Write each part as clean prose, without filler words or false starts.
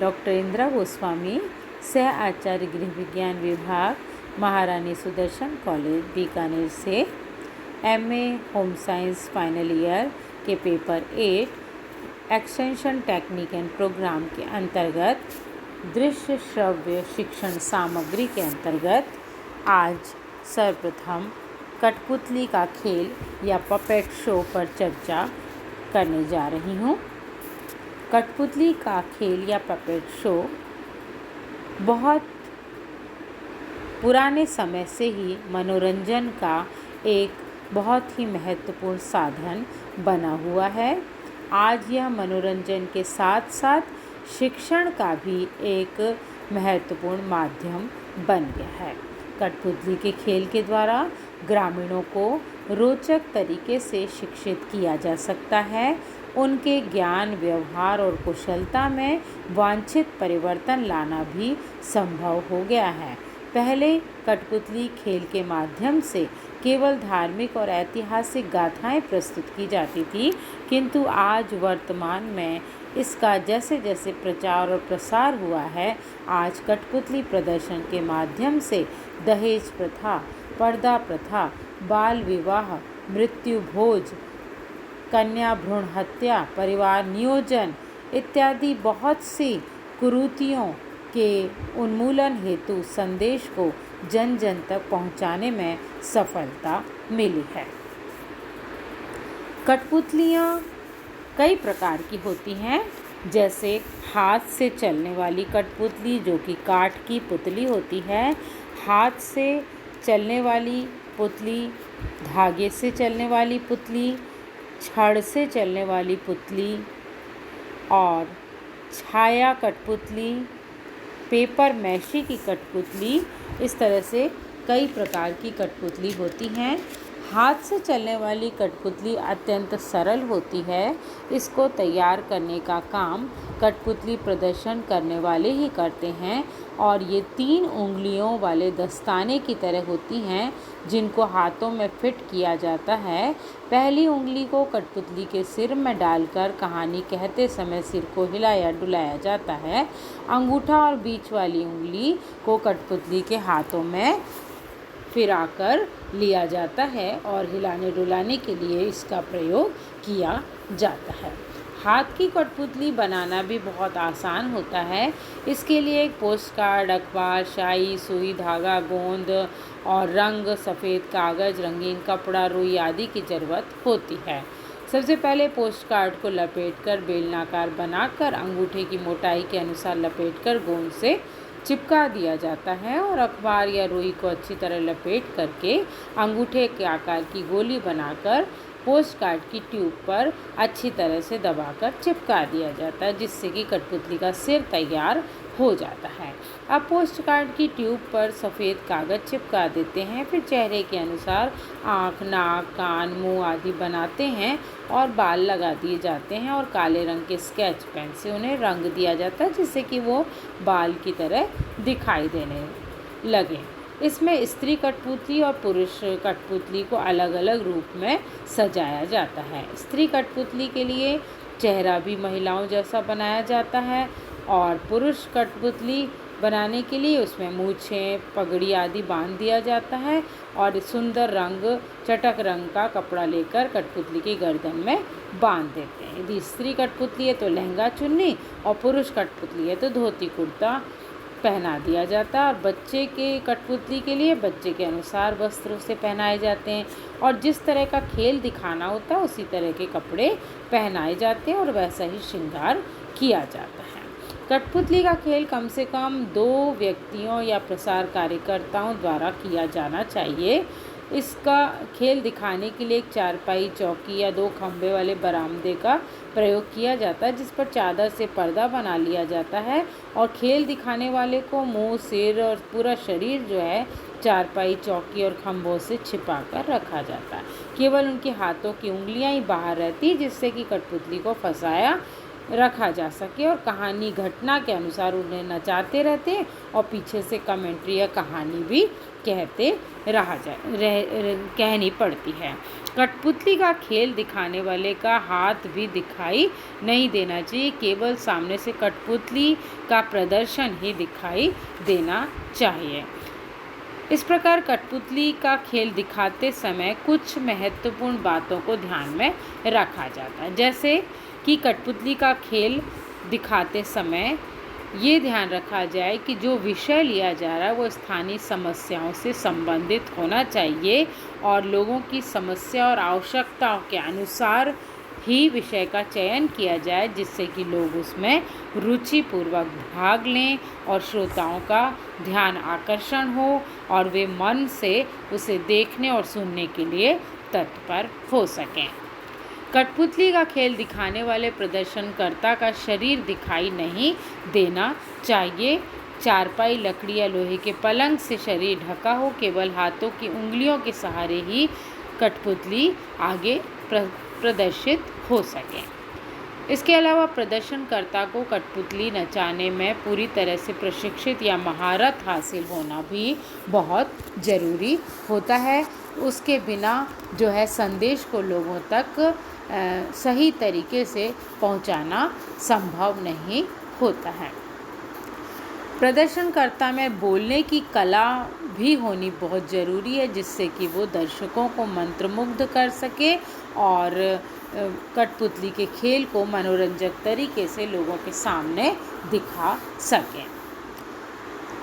Doctor Indira Goswami, सह आचार्य गृह विज्ञान विभाग, महारानी सुदर्शन कॉलेज बीकानेर से MA home science final year के paper 8 extension technique and programme के अंतर्गत दृश्य श्रव्य शिक्षण सामग्री के अंतर्गत आज सर्वप्रथम कठपुतली का खेल या पपेट शो पर चर्चा करने जा रही हूँ। कठपुतली का खेल या पपेट शो बहुत पुराने समय से ही मनोरंजन का एक बहुत ही महत्वपूर्ण साधन बना हुआ है। आज यह मनोरंजन के साथ साथ शिक्षण का भी एक महत्वपूर्ण माध्यम बन गया है। कठपुतली के खेल के द्वारा ग्रामीणों को रोचक तरीके से शिक्षित किया जा सकता है। उनके ज्ञान, व्यवहार और कुशलता में वांछित परिवर्तन लाना भी संभव हो गया है। पहले कठपुतली खेल के माध्यम से केवल धार्मिक और ऐतिहासिक गाथाएं प्रस्तुत की जाती थी, किंतु आज वर्तमान में इसका जैसे जैसे प्रचार और प्रसार हुआ है, आज कठपुतली प्रदर्शन के माध्यम से दहेज प्रथा, पर्दा प्रथा, बाल विवाह, मृत्यु भोज, कन्या भ्रूण हत्या, परिवार नियोजन इत्यादि बहुत सी कुरीतियों के उन्मूलन हेतु संदेश को जन जन तक पहुंचाने में सफलता मिली है। कठपुतलियाँ कई प्रकार की होती हैं, जैसे हाथ से चलने वाली कठपुतली जो कि काठ की पुतली होती है, हाथ से चलने वाली पुतली, धागे से चलने वाली पुतली, छड़ से चलने वाली पुतली और छाया कठपुतली, पेपर मैशी की कठपुतली, इस तरह से कई प्रकार की कठपुतली होती हैं। हाथ से चलने वाली कठपुतली अत्यंत सरल होती है। इसको तैयार करने का काम कठपुतली प्रदर्शन करने वाले ही करते हैं और ये 3 उंगलियों वाले दस्ताने की तरह होती हैं, जिनको हाथों में फिट किया जाता है। पहली उंगली को कठपुतली के सिर में डालकर कहानी कहते समय सिर को हिलाया डुलाया जाता है। अंगूठा और बीच वाली उंगली को कठपुतली के हाथों में फिराकर लिया जाता है और हिलाने डुलाने के लिए इसका प्रयोग किया जाता है। हाथ की कठपुतली बनाना भी बहुत आसान होता है। इसके लिए एक पोस्ट कार्ड, अखबार, स्याही, सुई, धागा, गोंद और रंग, सफ़ेद कागज़, रंगीन कपड़ा, रुई आदि की ज़रूरत होती है। सबसे पहले पोस्ट कार्ड को लपेटकर बेलनाकार बनाकर अंगूठे की मोटाई के अनुसार लपेटकर गोंद से चिपका दिया जाता है और अखबार या रुई को अच्छी तरह लपेट करके अंगूठे के आकार की गोली बनाकर पोस्ट कार्ड की ट्यूब पर अच्छी तरह से दबाकर चिपका दिया जाता है, जिससे कि कठपुतली का सिर तैयार हो जाता है। अब पोस्ट कार्ड की ट्यूब पर सफ़ेद कागज़ चिपका देते हैं, फिर चेहरे के अनुसार आँख, नाक, कान, मुंह आदि बनाते हैं और बाल लगा दिए जाते हैं और काले रंग के स्केच पेन से उन्हें रंग दिया जाता है, जिससे कि वो बाल की तरह दिखाई देने लगे। इसमें स्त्री कठपुतली और पुरुष कठपुतली को अलग अलग रूप में सजाया जाता है। स्त्री कठपुतली के लिए चेहरा भी महिलाओं जैसा बनाया जाता है और पुरुष कठपुतली बनाने के लिए उसमें मूछें, पगड़ी आदि बांध दिया जाता है और सुंदर रंग, चटक रंग का कपड़ा लेकर कठपुतली की गर्दन में बांध देते हैं। यदि स्त्री कठपुतली है तो लहंगा चुन्नी और पुरुष कठपुतली है तो धोती कुर्ता पहना दिया जाता है और बच्चे के कठपुतली के लिए बच्चे के अनुसार वस्त्र उसे पहनाए जाते हैं और जिस तरह का खेल दिखाना होता है उसी तरह के कपड़े पहनाए जाते हैं और वैसा ही श्रृंगार किया जाता है। कठपुतली का खेल कम से कम 2 व्यक्तियों या प्रसार कार्यकर्ताओं द्वारा किया जाना चाहिए। इसका खेल दिखाने के लिए एक चारपाई, चौकी या 2 खंभे वाले बरामदे का प्रयोग किया जाता है, जिस पर चादर से पर्दा बना लिया जाता है और खेल दिखाने वाले को मुंह, सिर और पूरा शरीर जो है चारपाई, चौकी और खंभों से छिपा कर रखा जाता है। केवल उनके हाथों की उंगलियां ही बाहर रहती, जिससे कि कठपुतली को फंसाया रखा जा सके और कहानी घटना के अनुसार उन्हें नचाते रहते और पीछे से कमेंट्री या कहानी भी कहनी पड़ती है। कठपुतली का खेल दिखाने वाले का हाथ भी दिखाई नहीं देना चाहिए, केवल सामने से कठपुतली का प्रदर्शन ही दिखाई देना चाहिए। इस प्रकार कठपुतली का खेल दिखाते समय कुछ महत्वपूर्ण बातों को ध्यान में रखा जाता है, जैसे कि कठपुतली का खेल दिखाते समय ये ध्यान रखा जाए कि जो विषय लिया जा रहा है वो स्थानीय समस्याओं से संबंधित होना चाहिए और लोगों की समस्या और आवश्यकताओं के अनुसार ही विषय का चयन किया जाए, जिससे कि लोग उसमें रुचिपूर्वक भाग लें और श्रोताओं का ध्यान आकर्षण हो और वे मन से उसे देखने और सुनने के लिए तत्पर हो सकें। कठपुतली का खेल दिखाने वाले प्रदर्शनकर्ता का शरीर दिखाई नहीं देना चाहिए। चारपाई, लकड़ी या लोहे के पलंग से शरीर ढका हो, केवल हाथों की उंगलियों के सहारे ही कठपुतली आगे प्रदर्शित हो सके। इसके अलावा प्रदर्शनकर्ता को कठपुतली नचाने में पूरी तरह से प्रशिक्षित या महारत हासिल होना भी बहुत ज़रूरी होता है। उसके बिना जो है संदेश को लोगों तक सही तरीके से पहुंचाना संभव नहीं होता है। प्रदर्शनकर्ता में बोलने की कला भी होनी बहुत ज़रूरी है, जिससे कि वो दर्शकों को मंत्रमुग्ध कर सके और कठपुतली के खेल को मनोरंजक तरीके से लोगों के सामने दिखा सकें।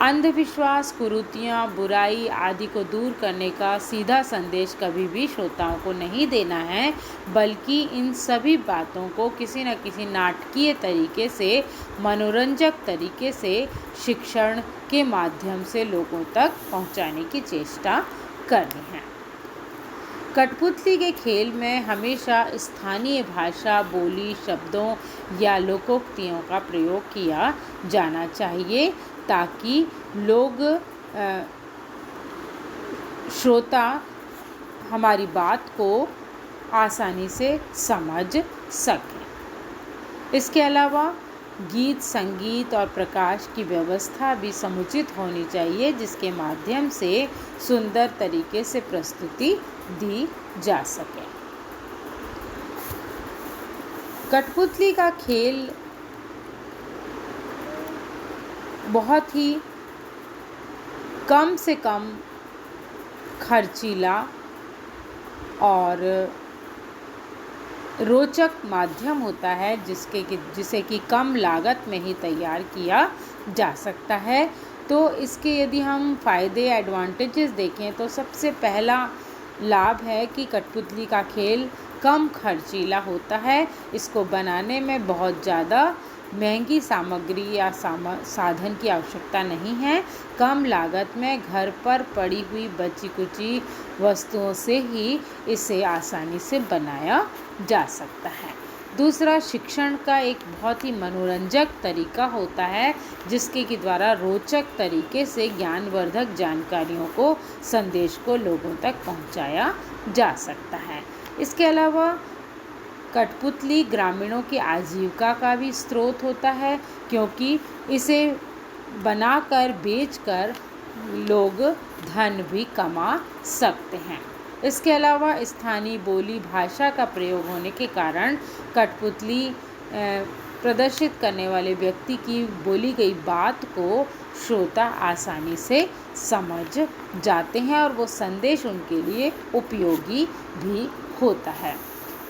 अंधविश्वास, कुरीतियाँ, बुराई आदि को दूर करने का सीधा संदेश कभी भी श्रोताओं को नहीं देना है, बल्कि इन सभी बातों को किसी न किसी नाटकीय तरीके से, मनोरंजक तरीके से, शिक्षण के माध्यम से लोगों तक पहुंचाने की चेष्टा करनी है। कठपुतली के खेल में हमेशा स्थानीय भाषा, बोली, शब्दों या लोकोक्तियों का प्रयोग किया जाना चाहिए, ताकि लोग श्रोता हमारी बात को आसानी से समझ सकें। इसके अलावा गीत, संगीत और प्रकाश की व्यवस्था भी समुचित होनी चाहिए, जिसके माध्यम से सुंदर तरीके से प्रस्तुति दी जा सके। कठपुतली का खेल बहुत ही कम से कम खर्चीला और रोचक माध्यम होता है, जिसे कि कम लागत में ही तैयार किया जा सकता है। तो इसके यदि हम फ़ायदे, एडवांटेजेस देखें तो सबसे पहला लाभ है कि कठपुतली का खेल कम खर्चीला होता है। इसको बनाने में बहुत ज़्यादा महंगी सामग्री या साधन की आवश्यकता नहीं है। कम लागत में घर पर पड़ी हुई बची कुची वस्तुओं से ही इसे आसानी से बनाया जा सकता है। दूसरा, शिक्षण का एक बहुत ही मनोरंजक तरीका होता है, जिसके के द्वारा रोचक तरीके से ज्ञानवर्धक जानकारियों को, संदेश को लोगों तक पहुंचाया जा सकता है। इसके अलावा कठपुतली ग्रामीणों की आजीविका का भी स्रोत होता है, क्योंकि इसे बनाकर बेचकर लोग धन भी कमा सकते हैं। इसके अलावा स्थानीय बोली भाषा का प्रयोग होने के कारण कठपुतली प्रदर्शित करने वाले व्यक्ति की बोली गई बात को श्रोता आसानी से समझ जाते हैं और वो संदेश उनके लिए उपयोगी भी होता है।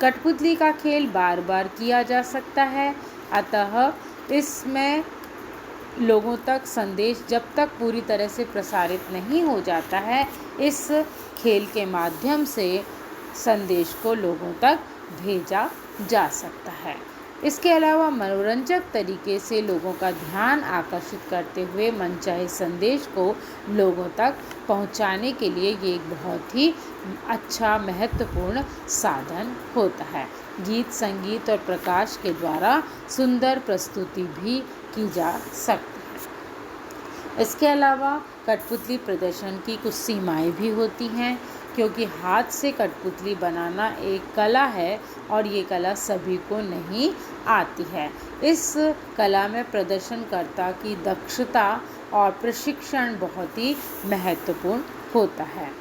कठपुतली का खेल बार बार किया जा सकता है, अतः इसमें लोगों तक संदेश जब तक पूरी तरह से प्रसारित नहीं हो जाता है, इस खेल के माध्यम से संदेश को लोगों तक भेजा जा सकता है। इसके अलावा मनोरंजक तरीके से लोगों का ध्यान आकर्षित करते हुए मनचाहे संदेश को लोगों तक पहुंचाने के लिए ये एक बहुत ही अच्छा, महत्वपूर्ण साधन होता है। गीत, संगीत और प्रकाश के द्वारा सुंदर प्रस्तुति भी की जा सकती है। इसके अलावा कठपुतली प्रदर्शन की कुछ सीमाएं भी होती हैं, क्योंकि हाथ से कठपुतली बनाना एक कला है और ये कला सभी को नहीं आती है। इस कला में प्रदर्शनकर्ता की दक्षता और प्रशिक्षण बहुत ही महत्वपूर्ण होता है।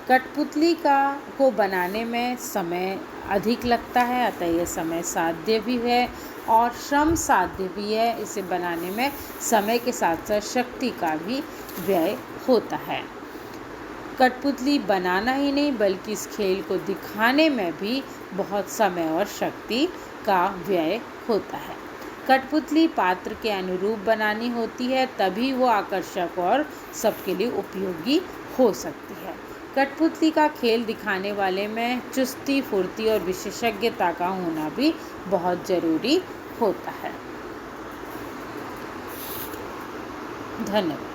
कठपुतली को बनाने में समय अधिक लगता है, अतः यह समय साध्य भी है और श्रम साध्य भी है। इसे बनाने में समय के साथ साथ शक्ति का भी व्यय होता है। कठपुतली बनाना ही नहीं बल्कि इस खेल को दिखाने में भी बहुत समय और शक्ति का व्यय होता है। कठपुतली पात्र के अनुरूप बनानी होती है, तभी वो आकर्षक और सबके लिए उपयोगी हो सकती है। कठपुतली का खेल दिखाने वाले में चुस्ती, फुर्ती और विशेषज्ञता का होना भी बहुत ज़रूरी होता है। धन्यवाद।